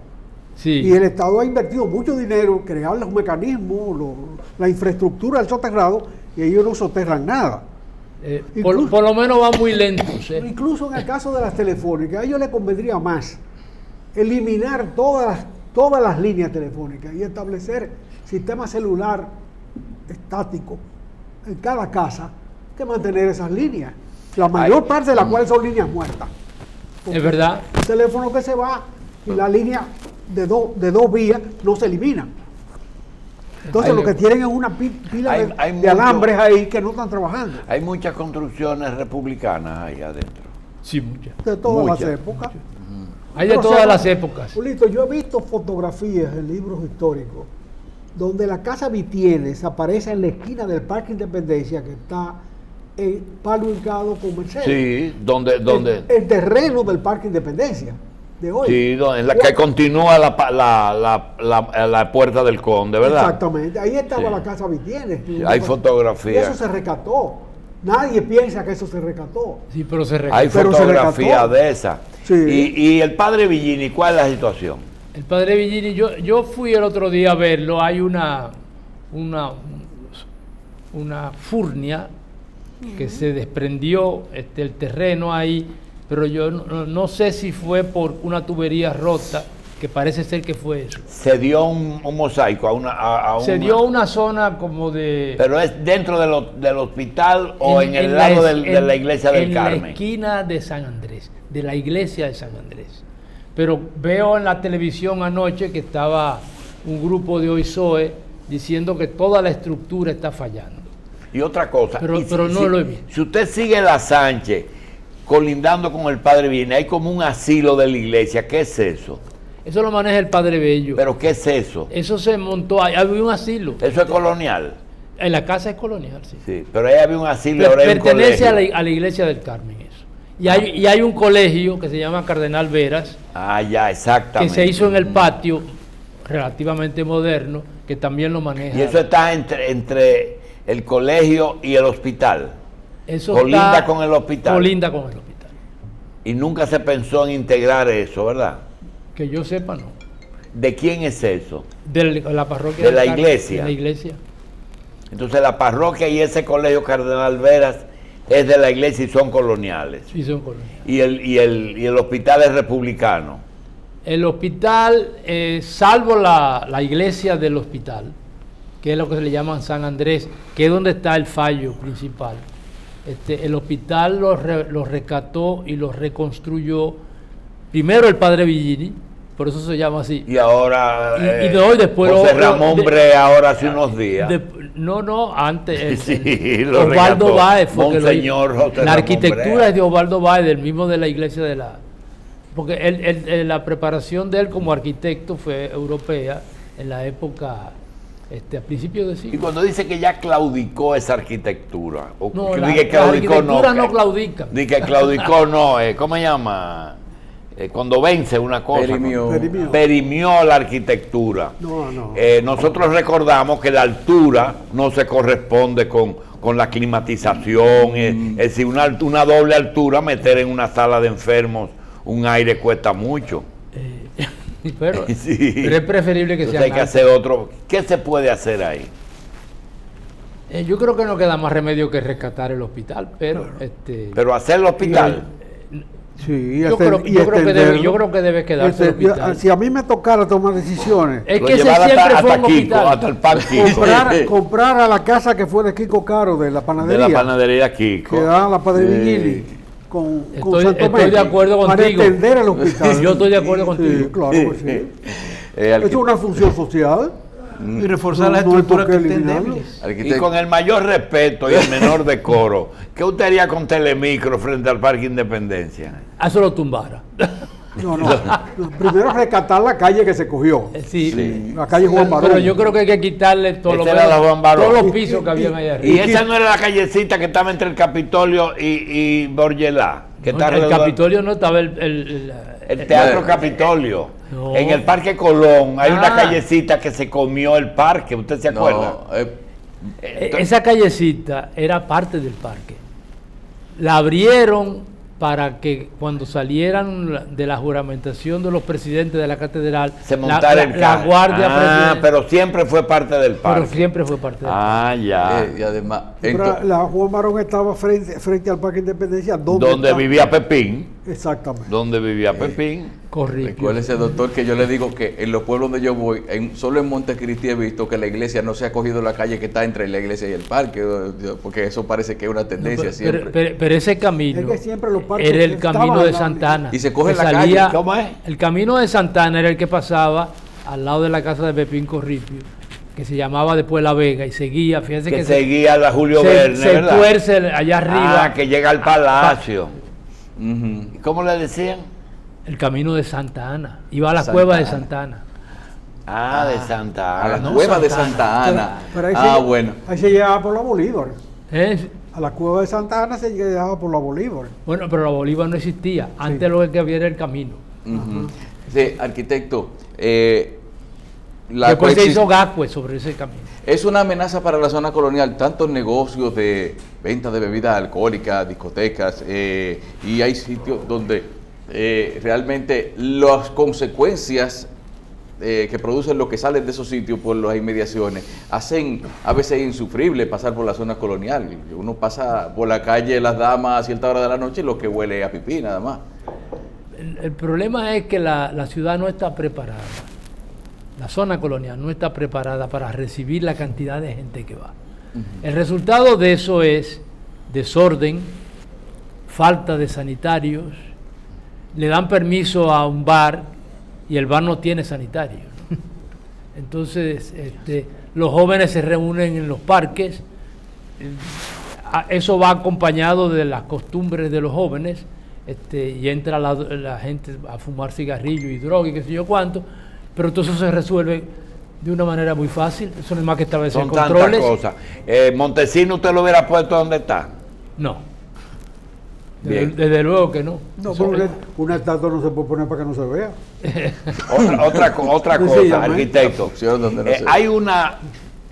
Sí. Y el Estado ha invertido mucho dinero en crear los mecanismos, la infraestructura del soterrado, y ellos no soterran nada. Por lo menos van muy lentos. Incluso en el caso de las telefónicas, a ellos les convendría más eliminar todas las líneas telefónicas y establecer sistema celular estático en cada casa que mantener esas líneas. La mayor parte de las cuales son líneas muertas. Es verdad. El teléfono que se va y la línea de dos vías no se elimina. Entonces lo que tienen es una pila de alambres ahí que no están trabajando. Hay muchas construcciones republicanas ahí adentro. Sí, muchas. De todas las épocas. Hay de todas las épocas. Julito, yo he visto fotografías en libros históricos donde la casa Vitienes aparece en la esquina del Parque Independencia, que está en Palo Hincado con Mercedes. Sí, donde el terreno del Parque Independencia de hoy. Sí, en la que continúa la Puerta del Conde, ¿verdad? Exactamente, ahí estaba Sí. la casa Vitienes. Sí, hay fotografías. Y eso se rescató. Nadie piensa que eso se rescató. Sí, pero se recató. Hay Pero se fotografías rescató. de esa. Sí. Y el padre Villini, ¿cuál es la situación? El padre Villini, yo fui el otro día a verlo. Hay una furnia que se desprendió el terreno ahí, pero yo no sé si fue por una tubería rota, que parece ser que fue eso. Se dio un mosaico Se dio una zona como de... ¿Pero es dentro del hospital o en el lado de la iglesia del Carmen? En la esquina de San Andrés, de la iglesia de San Andrés. Pero veo en la televisión anoche que estaba un grupo de OISOE diciendo que toda la estructura está fallando. Y otra cosa, Pero no lo he visto. Si usted sigue la Sánchez colindando con el padre Villini, hay como un asilo de la iglesia. ¿Qué es eso? Eso lo maneja el padre Bello. ¿Pero qué es eso? Eso se montó, había un asilo. Eso es colonial. En la casa es colonial, sí. Sí, pero ahí había un asilo, ahora hay un Pertenece colegio. a la iglesia del Carmen eso. Y hay un colegio que se llama Cardenal Veras, Ah, ya, exactamente. que se hizo en el patio, relativamente moderno, que también lo maneja. Y eso está entre el colegio y el hospital. Eso colinda está- con el hospital. Colinda con el hospital. Y nunca se pensó en integrar eso, ¿verdad? Que yo sepa, no. ¿De quién es eso? De la parroquia. De del la Carmen, iglesia. De la iglesia. Entonces la parroquia y ese colegio Cardenal Veras es de la iglesia y son coloniales. Sí, son coloniales. Y el hospital es republicano. El hospital, salvo la iglesia del hospital, que es lo que se le llaman San Andrés, que es donde está el fallo principal. El hospital lo rescató y lo reconstruyó primero el padre Villini, por eso se llama así. Y ahora Y de hoy después José Ramón Bre ahora hace unos días. Antes Sí, lo Osvaldo rescató Báez fue que lo Monseñor hizo. José La Ramón arquitectura Brea. es de Osvaldo Báez, del mismo de la iglesia de la... Porque la preparación de él como arquitecto fue europea en la época, a principios de Y siglo. cuando dice que ya claudicó esa arquitectura, o No, que la diga claudicó arquitectura no que- claudica. Dice que claudicó no, ¿cómo se llama? Cuando vence una cosa. Perimió. Perimió. La arquitectura. No, no. Nosotros recordamos que la altura no se corresponde con la climatización. Es decir, una doble altura, meter en una sala de enfermos un aire cuesta mucho. Pero, Sí. pero es preferible que Entonces sea hay que alto. hacer otro. ¿Qué se puede hacer ahí? Yo creo que no queda más remedio que rescatar el hospital, pero... Pero hacer el hospital. Sí, Yo creo que debe quedarse el hospital. Si a mí me tocara tomar decisiones, Es Lo que ese llevar siempre hasta fue un Kiko, hospital. hasta el pan Kiko. comprar a la casa que fue de Kiko Caro, de la De panadería, la panadería Kiko. que da la Padre Villini, con Estoy Santomé, de acuerdo para contigo. extender el hospital. Yo estoy de acuerdo Sí, contigo. claro que sí. Es una función social. Y reforzar las No hay estructuras por que qué estén eliminarlo. débiles. Y con el mayor respeto y el menor decoro, ¿qué usted haría con Telemicro frente al Parque Independencia? A eso lo tumbara. No. Primero rescatar la calle que se cogió. Sí. La calle Juan Barón. Pero yo creo que hay que quitarle todos Esa era la Juan Barón. todos los pisos que habían allá Y arriba. esa no era la callecita que estaba entre el Capitolio y Borgelá, que está El alrededor- Capitolio no estaba el Teatro Capitolio. No. En el Parque Colón hay una Ah. callecita que se comió el parque, ¿usted se acuerda? Esa callecita era parte del parque. La abrieron para que cuando salieran de la juramentación de los presidentes de la catedral, se montara la guardia presidencial. Pero siempre fue parte del parque. Pero siempre fue parte del parque. Ya. Y además, La Juan Barón estaba frente al Parque Independencia, donde vivía Pepín. Exactamente. Donde vivía Pepín. Correcto. Recuérdese, doctor, que yo le digo que en los pueblos donde yo voy, solo en Montecristi he visto que la iglesia no se ha cogido la calle que está entre la iglesia y el parque, porque eso parece que es una tendencia siempre. Pero ese camino es que siempre los parques era el camino de Santana. Y se coge la calle. ¿Cómo es? El camino de Santana era el que pasaba al lado de la casa de Pepín Corripio, que se llamaba después La Vega, y seguía, fíjense que seguía la Julio Verne, se ¿verdad? tuerce allá arriba. Que llega al palacio. ¿Cómo le decían? El camino de Santa Ana. Iba a la cueva de Santa Ana. De Santa Ana. A la cueva de Santa Ana. Pero Bueno. Ahí se llegaba por la Bolívar. ¿Eh? A la cueva de Santa Ana se llegaba por la Bolívar. Bueno, pero la Bolívar no existía. Antes lo que había era el camino. Sí, arquitecto. Después se hizo Gascue sobre ese camino. Es una amenaza para la zona colonial, tantos negocios de venta de bebidas alcohólicas, discotecas, y hay sitios donde realmente las consecuencias que producen lo que salen de esos sitios por las inmediaciones hacen a veces insufrible pasar por la zona colonial. Uno pasa por la calle Las Damas a cierta hora de la noche y lo que huele a pipí nada más. El problema es que la ciudad no está preparada. La zona colonial no está preparada para recibir la cantidad de gente que va. El resultado de eso es desorden, falta de sanitarios. Le dan permiso a un bar y el bar no tiene sanitario. Entonces, los jóvenes se reúnen en los parques. Eso va acompañado de las costumbres de los jóvenes, y entra la gente a fumar cigarrillos y droga y qué sé yo cuánto, pero todo eso se resuelve de una manera muy fácil. Eso no es más que establecer controles. Son tantas cosas. Montesino, ¿usted lo hubiera puesto donde está? No. Desde luego que no. No, pero una estatua no se puede poner para que no se vea. Otra cosa, arquitecto. Hay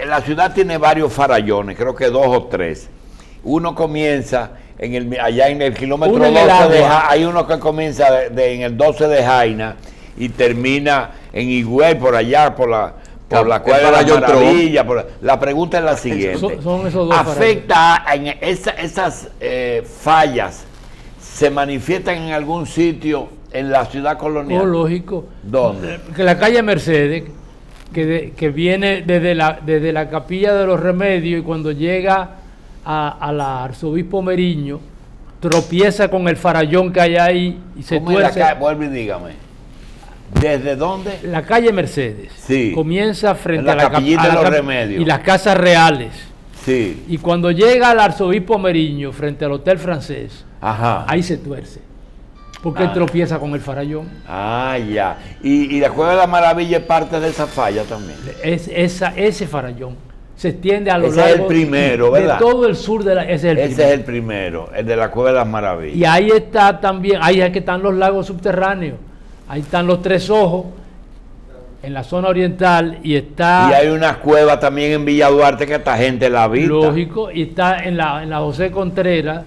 la ciudad tiene varios farallones, creo que 2 o 3. Uno comienza allá en el kilómetro 12 hay uno que comienza en el 12 de Jaina y termina en Higüey, por allá, por la cueva de la Maravilla. La pregunta es la siguiente. Son esos dos ¿Afecta en esas fallas? ¿Se manifiestan en algún sitio en la ciudad colonial? Lógico. ¿Dónde? Que la calle Mercedes, que viene desde la Capilla de los Remedios, y cuando llega a la Arzobispo Meriño, tropieza con el farallón que hay ahí y se tuerce. Vuelve y dígame. ¿Desde dónde? La calle Mercedes. Sí. Comienza frente a la Capillita de los Remedios. Y las casas reales. Sí. Y cuando llega al Arzobispo Meriño, frente al Hotel Francés, ahí se tuerce. Porque tropieza con el farallón. Ya. Y la Cueva de la Maravilla es parte de esa falla también. Ese farallón se extiende a lo largo. Ese es el primero, ¿verdad? De todo el sur de ese es el primero, el de la Cueva de las Maravillas. Y ahí está también, ahí es que están los lagos subterráneos. Ahí están los Tres Ojos, en la zona oriental, y hay unas cuevas también en Villa Duarte que esta gente la habita. Lógico, y está en la José Contreras.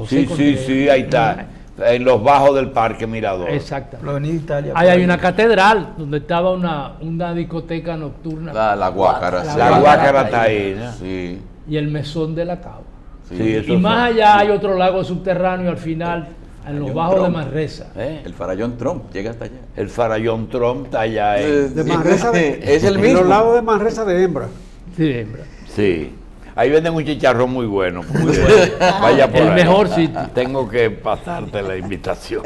Sí, ahí está. En los bajos del Parque Mirador. Exactamente. Ahí hay una catedral donde estaba una discoteca nocturna. La Guácara. La Guácara está ahí, ¿no? Sí. Y el Mesón de la Cava. Sí, y más allá hay otro lago subterráneo al final, en los bajos de Manresa. El farallón Trump llega hasta allá. El farallón Trump está allá. De Manresa es el mismo. En los lagos de Manresa de Hembra. Sí, de Hembra. Sí. Ahí venden un chicharrón muy bueno. Vaya por el ahí. Mejor sitio. Tengo que pasarte la invitación.